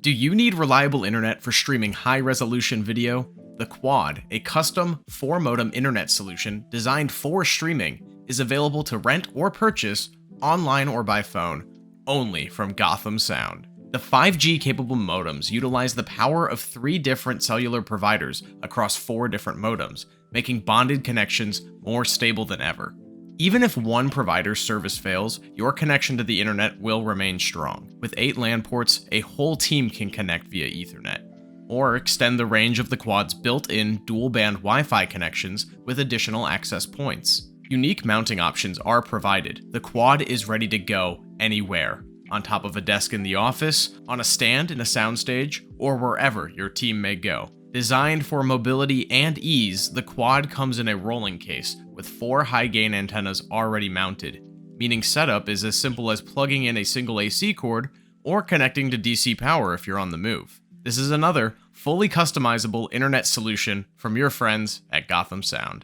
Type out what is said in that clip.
Do you need reliable internet for streaming high-resolution video? The Quad, a custom 4-modem internet solution designed for streaming, is available to rent or purchase, online or by phone, only from Gotham Sound. The 5G-capable modems utilize the power of 3 different cellular providers across 4 different modems, making bonded connections more stable than ever. Even if one provider's service fails, your connection to the internet will remain strong. With 8 LAN ports, a whole team can connect via Ethernet, or extend the range of the Quad's built-in dual-band Wi-Fi connections with additional access points. Unique mounting options are provided. The Quad is ready to go anywhere, on top of a desk in the office, on a stand in a soundstage, or wherever your team may go. Designed for mobility and ease, the Quad comes in a rolling case with 4 high-gain antennas already mounted, meaning setup is as simple as plugging in a single AC cord or connecting to DC power if you're on the move. This is another fully customizable internet solution from your friends at Gotham Sound.